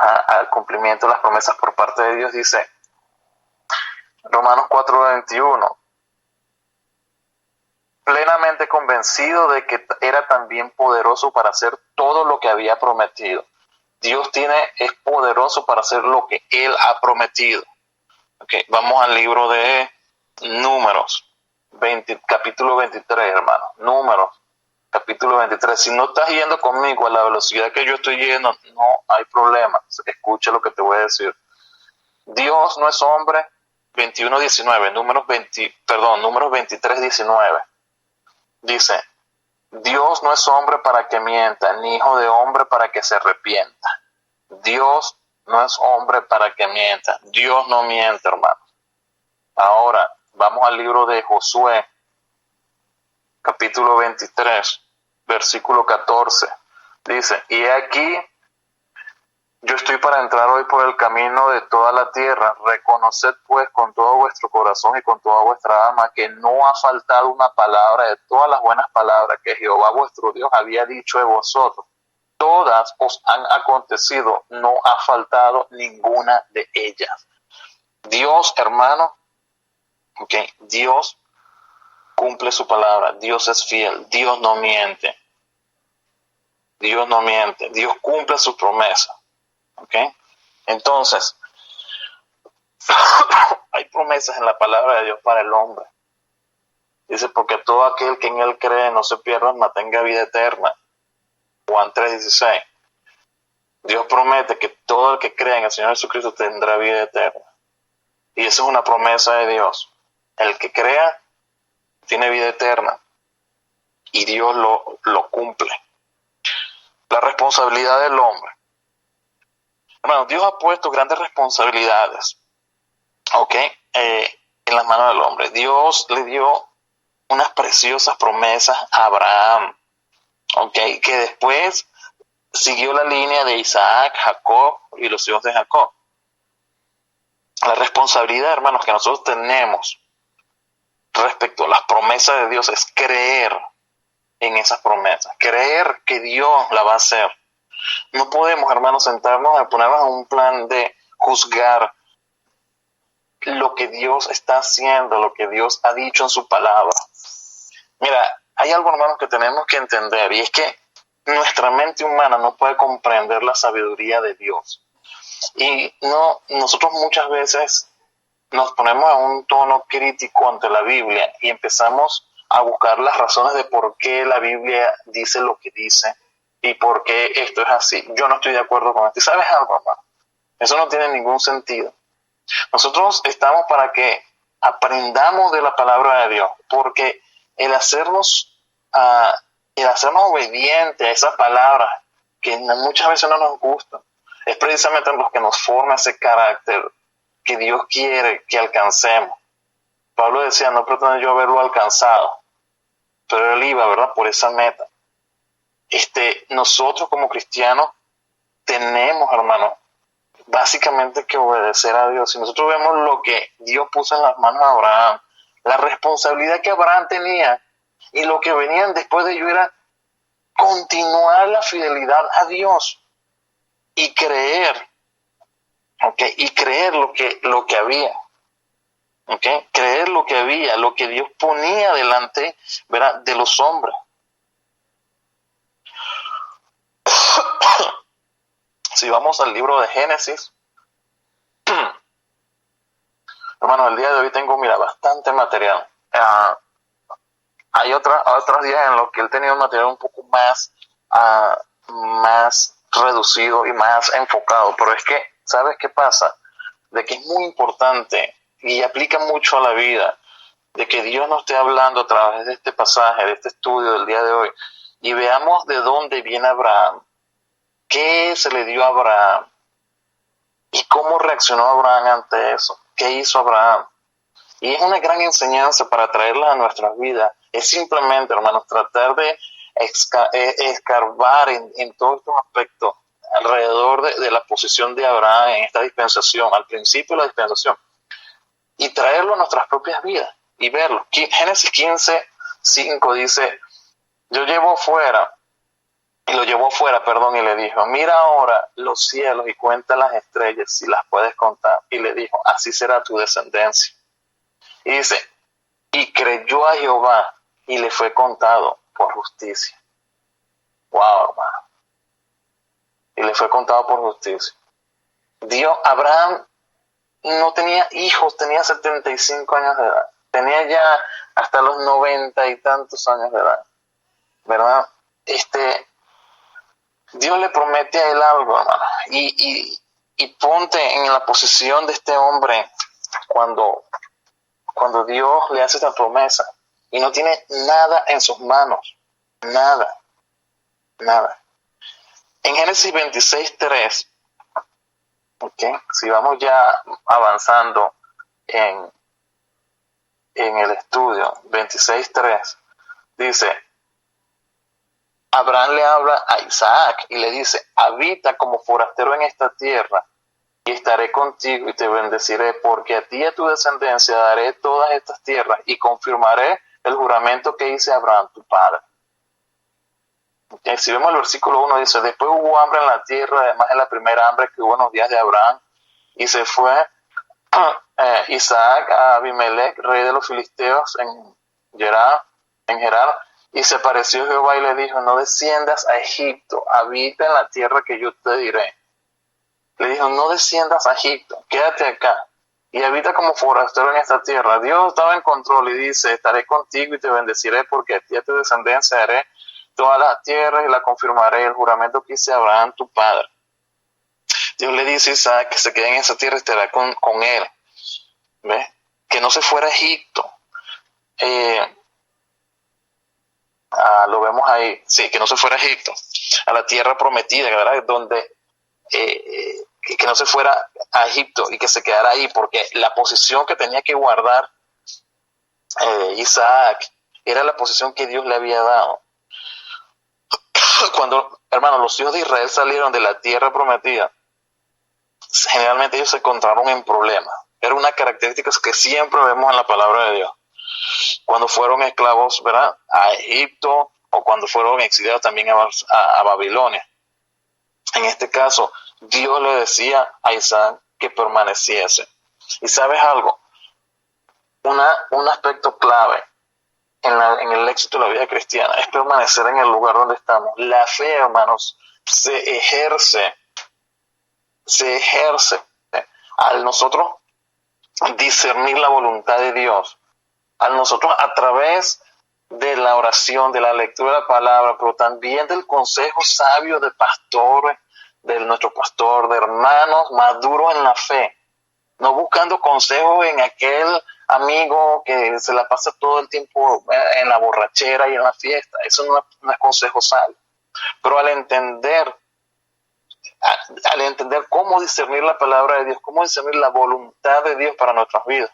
al cumplimiento de las promesas por parte de Dios, dice Romanos 4:21, plenamente convencido de que era también poderoso para hacer todo lo que había prometido. Dios es poderoso para hacer lo que Él ha prometido. Okay, vamos al libro de Números, capítulo 23, hermano. Números, capítulo 23. Si no estás yendo conmigo a la velocidad que yo estoy yendo, no hay problema. Escucha lo que te voy a decir. Dios no es hombre, 21:19, Números 23:19. Dice, Dios no es hombre para que mienta, ni hijo de hombre para que se arrepienta. Dios no es hombre para que mienta. Dios no miente, hermano. Ahora, vamos al libro de Josué, capítulo 23, versículo 14. Dice, y aquí yo estoy para entrar hoy por el camino de toda la tierra. Reconoced pues con todo vuestro corazón y con toda vuestra alma que no ha faltado una palabra de todas las buenas palabras que Jehová vuestro Dios había dicho de vosotros. Todas os han acontecido, no ha faltado ninguna de ellas. Dios, hermano, Dios cumple su palabra, Dios es fiel, Dios no miente. Dios no miente, Dios cumple sus promesas. Entonces, hay promesas en la palabra de Dios para el hombre. Dice, porque todo aquel que en Él cree no se pierda, mas tenga vida eterna. Juan 3:16. Dios promete que todo el que cree en el Señor Jesucristo tendrá vida eterna. Y esa es una promesa de Dios. El que crea tiene vida eterna. Y Dios lo cumple. La responsabilidad del hombre. Hermano, Dios ha puesto grandes responsabilidades, en las manos del hombre. Dios le dio unas preciosas promesas a Abraham, que después siguió la línea de Isaac, Jacob y los hijos de Jacob. La responsabilidad, hermanos, que nosotros tenemos respecto a las promesas de Dios es creer en esas promesas, creer que Dios la va a hacer. No podemos, hermanos, sentarnos a ponernos a un plan de juzgar lo que Dios está haciendo, lo que Dios ha dicho en su palabra. Mira, hay algo, hermanos, que tenemos que entender, y es que nuestra mente humana no puede comprender la sabiduría de Dios. Y nosotros muchas veces nos ponemos a un tono crítico ante la Biblia y empezamos a buscar las razones de por qué la Biblia dice lo que dice y por qué esto es así. Yo no estoy de acuerdo con esto. ¿Y sabes algo, hermano? Eso no tiene ningún sentido. Nosotros estamos para que aprendamos de la palabra de Dios, porque el hacernos obedientes a esas palabras que muchas veces no nos gustan, es precisamente lo que nos forma ese carácter que Dios quiere que alcancemos. Pablo decía, no pretendo yo haberlo alcanzado, pero él iba, ¿verdad?, por esa meta. Nosotros como cristianos tenemos, hermano, básicamente que obedecer a Dios. Si nosotros vemos lo que Dios puso en las manos de Abraham, la responsabilidad que Abraham tenía y lo que venían después de ello era continuar la fidelidad a Dios y creer, y creer lo que había, creer lo que había, lo que Dios ponía delante, ¿verdad?, de los hombres. Si vamos al libro de Génesis, hermano, el día de hoy tengo, bastante material. Hay otros días en los que él tenía un material un poco más reducido y más enfocado, pero es que, ¿sabes qué pasa? De que es muy importante y aplica mucho a la vida, de que Dios nos esté hablando a través de este pasaje, de este estudio del día de hoy, y veamos de dónde viene Abraham, qué se le dio a Abraham y cómo reaccionó Abraham ante eso, qué hizo Abraham. Y es una gran enseñanza para traerla a nuestras vidas. Es simplemente, hermanos, tratar de escarbar en todos estos aspectos alrededor de la posición de Abraham en esta dispensación, al principio de la dispensación, y traerlo a nuestras propias vidas y verlo. Génesis 15:5 dice, yo llevo fuera y lo llevó afuera, perdón, y le dijo, mira ahora los cielos y cuenta las estrellas si las puedes contar. Y le dijo, así será tu descendencia. Y dice, y creyó a Jehová y le fue contado por justicia. Wow, hermano. Y le fue contado por justicia. Dios, Abraham no tenía hijos, tenía 75 años de edad. Tenía ya hasta los 90 y tantos años de edad. ¿Verdad? Dios le promete a él algo, hermano. Y ponte en la posición de este hombre cuando Dios le hace esta promesa y no tiene nada en sus manos. Nada. En Génesis 26:3, ¿okay? Si vamos ya avanzando en el estudio, 26:3, dice, Abraham le habla a Isaac y le dice, habita como forastero en esta tierra y estaré contigo y te bendeciré, porque a ti y a tu descendencia daré todas estas tierras y confirmaré el juramento que hice a Abraham, tu padre. Okay, si vemos el versículo 1, dice, después hubo hambre en la tierra, además de la primera hambre que hubo en los días de Abraham, y se fue Isaac a Abimelech, rey de los filisteos, en Gerar, y se apareció Jehová y le dijo, no desciendas a Egipto, habita en la tierra que yo te diré. Le dijo, no desciendas a Egipto, quédate acá y habita como forastero en esta tierra. Dios estaba en control y dice, estaré contigo y te bendeciré, porque a ti y a tu descendencia daré todas las tierras y la confirmaré, el juramento que hice a Abraham tu padre. Dios le dice a Isaac que se quede en esa tierra y estará con él. ¿Ves? Que no se fuera a Egipto. Lo vemos ahí, sí, que no se fuera a Egipto, a la tierra prometida, ¿verdad? Donde que no se fuera a Egipto y que se quedara ahí, porque la posición que tenía que guardar Isaac era la posición que Dios le había dado. Cuando, hermanos, los hijos de Israel salieron de la tierra prometida, generalmente ellos se encontraron en problemas. Era una característica que siempre vemos en la palabra de Dios. Cuando fueron esclavos, ¿verdad?, a Egipto, o cuando fueron exiliados también a Babilonia. En este caso, Dios le decía a Isaac que permaneciese. Y ¿sabes algo? Un aspecto clave en el éxito de la vida cristiana es permanecer en el lugar donde estamos. La fe, hermanos, se ejerce al nosotros discernir la voluntad de Dios, al nosotros a través de la oración, de la lectura de la palabra, pero también del consejo sabio de pastores, de nuestro pastor, de hermanos maduros en la fe, no buscando consejos en aquel amigo que se la pasa todo el tiempo en la borrachera y en la fiesta. Eso no es consejo sabio. Pero al entender cómo discernir la palabra de Dios, cómo discernir la voluntad de Dios para nuestras vidas,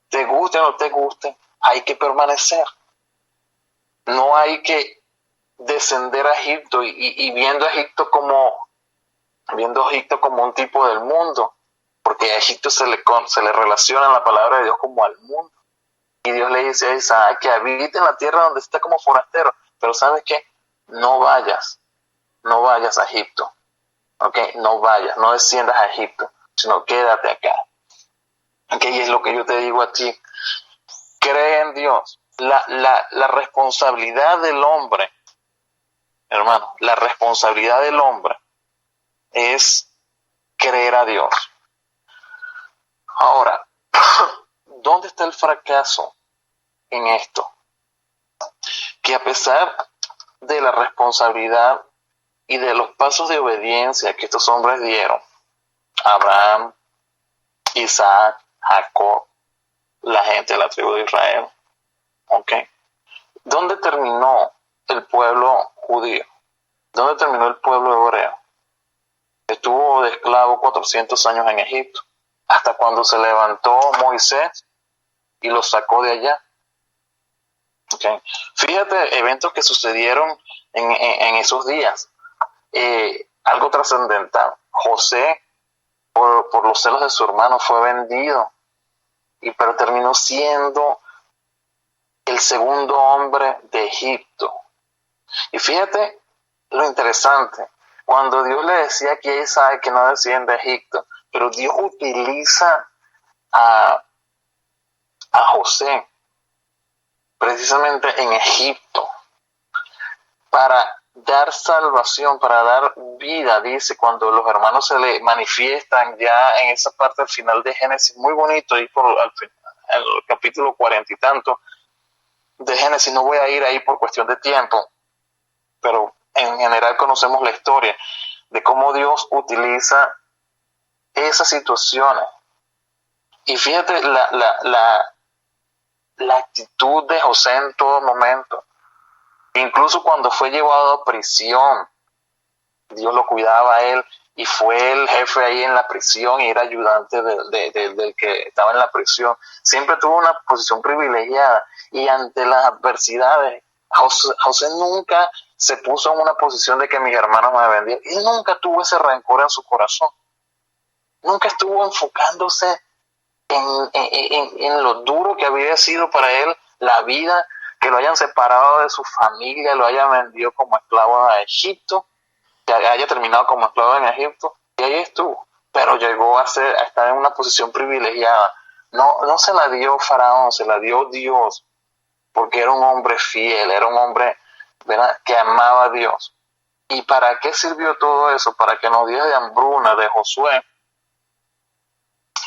te guste o no te guste, hay que permanecer. No hay que descender a Egipto y viendo a Egipto como un tipo del mundo, porque a Egipto se le relaciona en la palabra de Dios como al mundo. Y Dios le dice a Isaac que habite en la tierra donde está como forastero, pero ¿sabes qué? No vayas a Egipto, ¿ok? No desciendas a Egipto, sino quédate acá. ¿Ok? Y es lo que yo te digo a ti. Cree en Dios. La responsabilidad del hombre, hermano, la responsabilidad del hombre es creer a Dios. Ahora, ¿dónde está el fracaso en esto? Que a pesar de la responsabilidad y de los pasos de obediencia que estos hombres dieron, Abraham, Isaac, Jacob, la gente de la tribu de Israel, ¿ok? ¿Dónde terminó el pueblo judío? ¿Dónde terminó el pueblo hebreo? Estuvo de esclavo 400 años en Egipto, hasta cuando se levantó Moisés y los sacó de allá. Okay. Fíjate eventos que sucedieron en esos días. Algo trascendental. José, por los celos de su hermano, fue vendido, pero terminó siendo el segundo hombre de Egipto. Y fíjate lo interesante, cuando Dios le decía que a Isaac que no descienda de Egipto, pero Dios utiliza a, a José precisamente en Egipto para dar salvación, para dar vida, dice, cuando los hermanos se le manifiestan ya en esa parte al final de Génesis, muy bonito, y por al final, el capítulo 40 y tanto de Génesis, no voy a ir ahí por cuestión de tiempo, pero en general conocemos la historia de cómo Dios utiliza esas situaciones. Y fíjate la actitud de José en todo momento. Incluso cuando fue llevado a prisión, Dios lo cuidaba a él y fue el jefe ahí en la prisión y era ayudante del que estaba en la prisión. Siempre tuvo una posición privilegiada y ante las adversidades, José nunca se puso en una posición de que mis hermanos me vendían. Él nunca tuvo ese rencor en su corazón. Nunca estuvo enfocándose en lo duro que había sido para él la vida, que lo hayan separado de su familia, lo hayan vendido como esclavo a Egipto, que haya terminado como esclavo en Egipto, y ahí estuvo. Pero llegó a estar en una posición privilegiada. No se la dio Faraón, se la dio Dios, porque era un hombre fiel, era un hombre, ¿verdad?, que amaba a Dios. ¿Y para qué sirvió todo eso? Para que en los días de hambruna de Josué,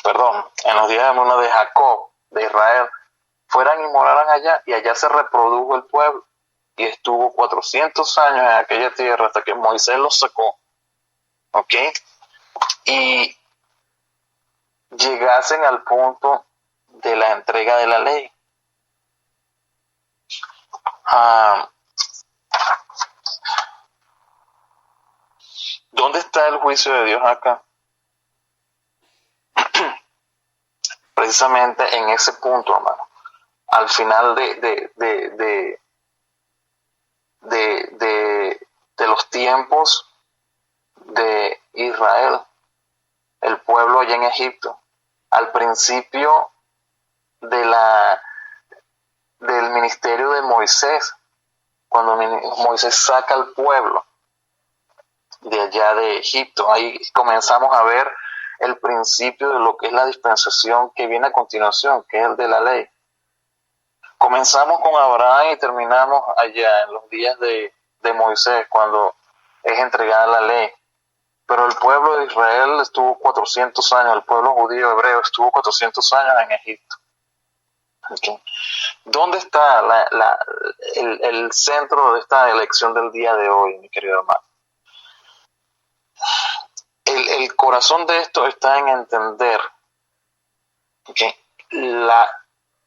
en los días de hambruna de Jacob, de Israel, fueran y moraran allá, y allá se reprodujo el pueblo, y estuvo 400 años en aquella tierra hasta que Moisés los sacó, ¿ok? Y llegasen al punto de la entrega de la ley. ¿Dónde está el juicio de Dios acá? Precisamente en ese punto, hermano. Al final de los tiempos de Israel, el pueblo allá en Egipto, al principio del ministerio de Moisés, cuando Moisés saca al pueblo de allá de Egipto, ahí comenzamos a ver el principio de lo que es la dispensación que viene a continuación, que es el de la ley. Comenzamos con Abraham y terminamos allá en los días de Moisés, cuando es entregada la ley. Pero el pueblo de Israel estuvo 400 años, el pueblo judío hebreo estuvo 400 años en Egipto. Okay. ¿Dónde está el centro de esta elección del día de hoy, mi querido hermano? El corazón de esto está en entender que la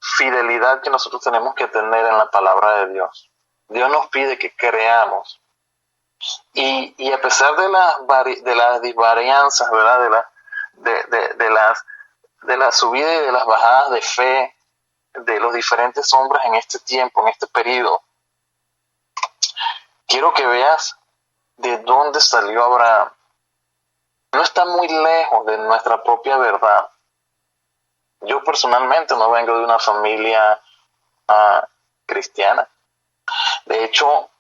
fidelidad que nosotros tenemos que tener en la palabra de Dios. Dios nos pide que creamos. Y a pesar de las disvarianzas, ¿verdad?, de la subida y de las bajadas de fe de los diferentes hombres en este tiempo, en este periodo, quiero que veas de dónde salió Abraham. No está muy lejos de nuestra propia verdad. Yo personalmente no vengo de una familia cristiana. De hecho,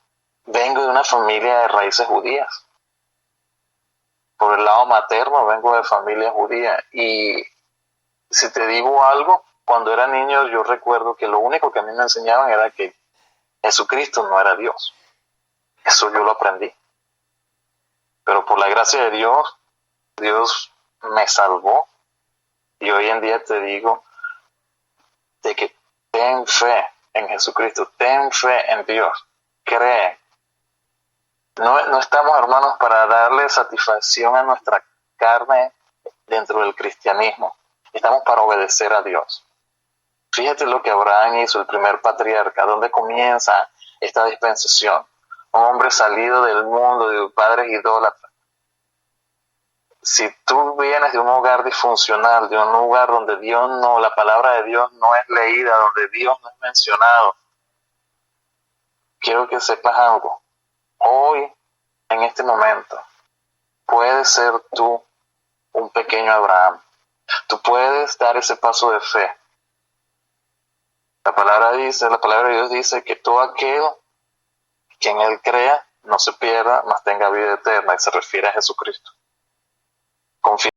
vengo de una familia de raíces judías. Por el lado materno vengo de familia judía. Y si te digo algo, cuando era niño yo recuerdo que lo único que a mí me enseñaban era que Jesucristo no era Dios. Eso yo lo aprendí. Pero por la gracia de Dios, Dios me salvó. Y hoy en día te digo de que ten fe en Jesucristo, ten fe en Dios, cree. No estamos, hermanos, para darle satisfacción a nuestra carne dentro del cristianismo. Estamos para obedecer a Dios. Fíjate lo que Abraham hizo, el primer patriarca, donde comienza esta dispensación. Un hombre salido del mundo, de padres idólatras. Si tú vienes de un hogar disfuncional, de un lugar donde Dios no, la palabra de Dios no es leída, donde Dios no es mencionado, quiero que sepas algo. Hoy, en este momento, puedes ser tú un pequeño Abraham. Tú puedes dar ese paso de fe. La palabra de Dios dice que todo aquel que en él crea no se pierda, mas tenga vida eterna, y se refiere a Jesucristo. Confía